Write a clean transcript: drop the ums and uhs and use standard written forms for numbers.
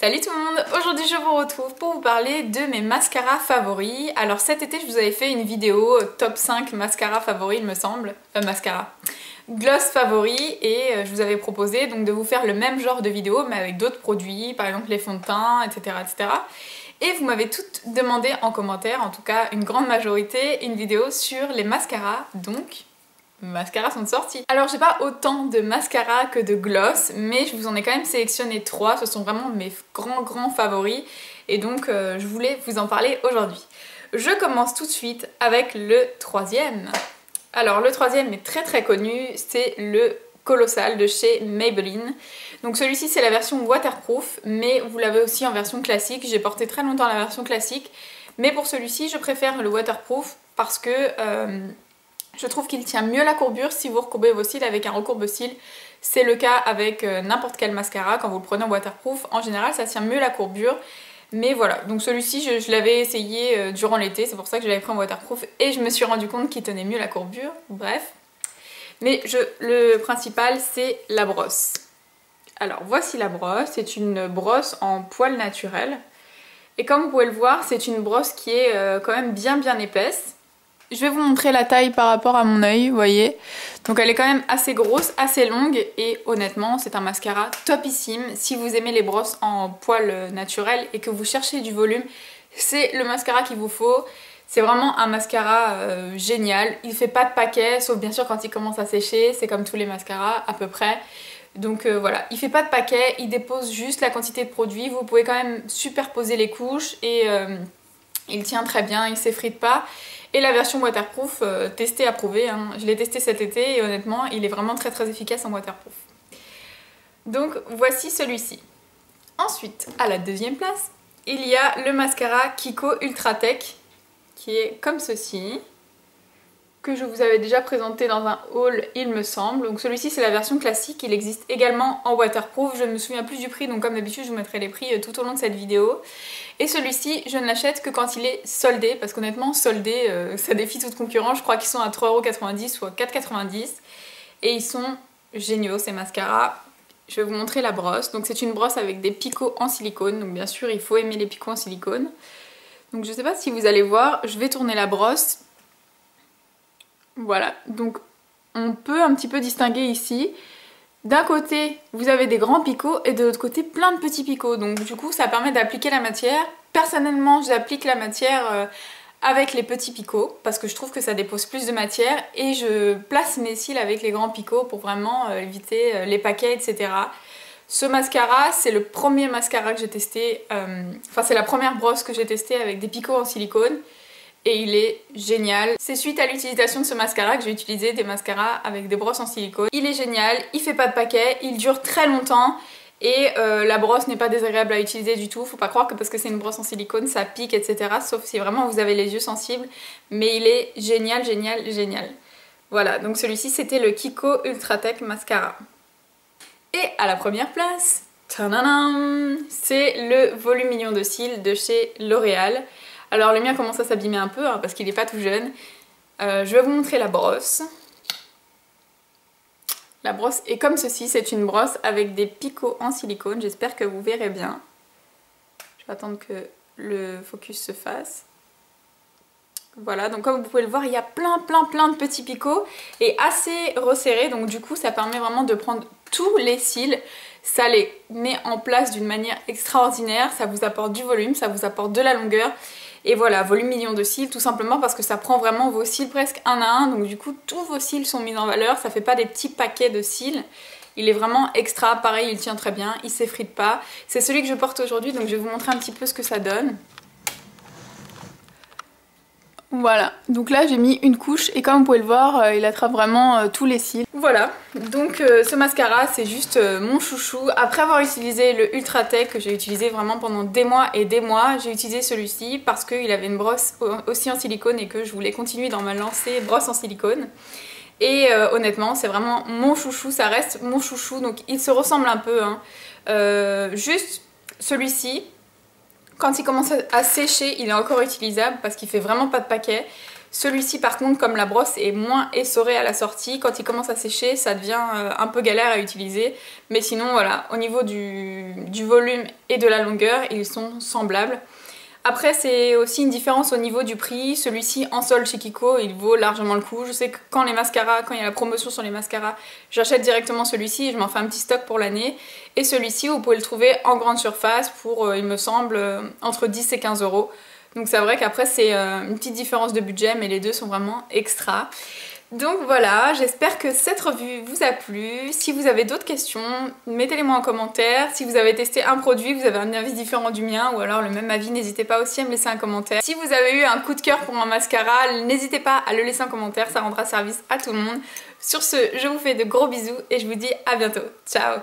Salut tout le monde, aujourd'hui je vous retrouve pour vous parler de mes mascaras favoris. Alors cet été je vous avais fait une vidéo top 5 mascaras favoris il me semble, gloss favoris et je vous avais proposé donc de vous faire le même genre de vidéo mais avec d'autres produits, par exemple les fonds de teint, etc. Et vous m'avez toutes demandé en commentaire, en tout cas une grande majorité, une vidéo sur les mascaras, donc mascaras sont sortis. Alors j'ai pas autant de mascaras que de gloss, mais je vous en ai quand même sélectionné 3, ce sont vraiment mes grands favoris, et donc je voulais vous en parler aujourd'hui. Je commence tout de suite avec le troisième. Alors le troisième est très connu, c'est le Colossal de chez Maybelline. Donc celui-ci c'est la version waterproof, mais vous l'avez aussi en version classique. J'ai porté très longtemps la version classique, mais pour celui-ci je préfère le waterproof parce que je trouve qu'il tient mieux la courbure si vous recourbez vos cils avec un recourbe-cils. C'est le cas avec n'importe quel mascara quand vous le prenez en waterproof. En général ça tient mieux la courbure. Mais voilà, donc celui-ci je l'avais essayé durant l'été, c'est pour ça que je l'avais pris en waterproof et je me suis rendu compte qu'il tenait mieux la courbure, bref. Mais le principal c'est la brosse. Alors voici la brosse, c'est une brosse en poil naturel. Et comme vous pouvez le voir, c'est une brosse qui est quand même bien épaisse. Je vais vous montrer la taille par rapport à mon œil, vous voyez. Donc elle est quand même assez grosse, assez longue et honnêtement c'est un mascara topissime. Si vous aimez les brosses en poil naturel et que vous cherchez du volume, c'est le mascara qu'il vous faut. C'est vraiment un mascara génial. Il fait pas de paquet, sauf bien sûr quand il commence à sécher, c'est comme tous les mascaras à peu près. Donc voilà, il fait pas de paquet, il dépose juste la quantité de produit. Vous pouvez quand même superposer les couches et il tient très bien, il s'effrite pas. Et la version waterproof, testée, approuvée, hein. Je l'ai testé cet été et honnêtement il est vraiment très efficace en waterproof. Donc voici celui-ci. Ensuite, à la deuxième place, il y a le mascara Kiko Ultra Tech qui est comme ceci, que je vous avais déjà présenté dans un haul il me semble. Donc celui-ci c'est la version classique, il existe également en waterproof, je ne me souviens plus du prix donc comme d'habitude je vous mettrai les prix tout au long de cette vidéo. Et celui-ci je ne l'achète que quand il est soldé, parce qu'honnêtement soldé ça défie toute concurrence, je crois qu'ils sont à 3,90€ ou à 4,90€ et ils sont géniaux ces mascaras. Je vais vous montrer la brosse, donc c'est une brosse avec des picots en silicone, donc bien sûr il faut aimer les picots en silicone. Donc je sais pas si vous allez voir, je vais tourner la brosse. Voilà, donc on peut un petit peu distinguer ici. D'un côté, vous avez des grands picots et de l'autre côté, plein de petits picots. Donc du coup, ça permet d'appliquer la matière. Personnellement, j'applique la matière avec les petits picots parce que je trouve que ça dépose plus de matière. Et je place mes cils avec les grands picots pour vraiment éviter les paquets, etc. Ce mascara, c'est le premier mascara que j'ai testé. Enfin, c'est la première brosse que j'ai testée avec des picots en silicone. Et il est génial. C'est suite à l'utilisation de ce mascara que j'ai utilisé des mascaras avec des brosses en silicone. Il est génial, il fait pas de paquet, il dure très longtemps et la brosse n'est pas désagréable à utiliser du tout. Faut pas croire que parce que c'est une brosse en silicone ça pique, etc. Sauf si vraiment vous avez les yeux sensibles. Mais il est génial. Voilà, donc celui-ci c'était le Kiko Ultra Tech Mascara. Et à la première place, c'est le volume mignon de cils de chez L'Oréal. Alors le mien commence à s'abîmer un peu hein, parce qu'il n'est pas tout jeune. Je vais vous montrer la brosse. La brosse est comme ceci, c'est une brosse avec des picots en silicone, j'espère que vous verrez bien. Je vais attendre que le focus se fasse. Voilà, donc comme vous pouvez le voir, il y a plein de petits picots et assez resserrés, donc du coup ça permet vraiment de prendre tous les cils. Ça les met en place d'une manière extraordinaire, ça vous apporte du volume, ça vous apporte de la longueur. Et voilà, volume mignon de cils, tout simplement parce que ça prend vraiment vos cils presque un à un. Donc du coup, tous vos cils sont mis en valeur, ça fait pas des petits paquets de cils. Il est vraiment extra, pareil, il tient très bien, il s'effrite pas. C'est celui que je porte aujourd'hui, donc je vais vous montrer un petit peu ce que ça donne. Voilà, donc là j'ai mis une couche et comme vous pouvez le voir, il attrape vraiment tous les cils. Voilà, donc ce mascara c'est juste mon chouchou. Après avoir utilisé le Ultra Tech que j'ai utilisé vraiment pendant des mois et des mois, j'ai utilisé celui-ci parce qu'il avait une brosse aussi en silicone et que je voulais continuer dans ma lancée brosse en silicone. Et honnêtement c'est vraiment mon chouchou, ça reste mon chouchou, donc il se ressemble un peu. Hein. Juste celui-ci, quand il commence à sécher, il est encore utilisable parce qu'il fait vraiment pas de paquet. Celui-ci par contre, comme la brosse est moins essorée à la sortie, quand il commence à sécher ça devient un peu galère à utiliser. Mais sinon voilà, au niveau du volume et de la longueur, ils sont semblables. Après c'est aussi une différence au niveau du prix, celui-ci en solde chez Kiko il vaut largement le coup. Je sais que quand il y a la promotion sur les mascaras, j'achète directement celui-ci et je m'en fais un petit stock pour l'année. Et celui-ci vous pouvez le trouver en grande surface pour il me semble entre 10 et 15 euros. Donc c'est vrai qu'après c'est une petite différence de budget mais les deux sont vraiment extra. Donc voilà, j'espère que cette revue vous a plu. Si vous avez d'autres questions, mettez-les moi en commentaire. Si vous avez testé un produit, vous avez un avis différent du mien ou alors le même avis, n'hésitez pas aussi à me laisser un commentaire. Si vous avez eu un coup de cœur pour un mascara, n'hésitez pas à le laisser en commentaire, ça rendra service à tout le monde. Sur ce, je vous fais de gros bisous et je vous dis à bientôt. Ciao!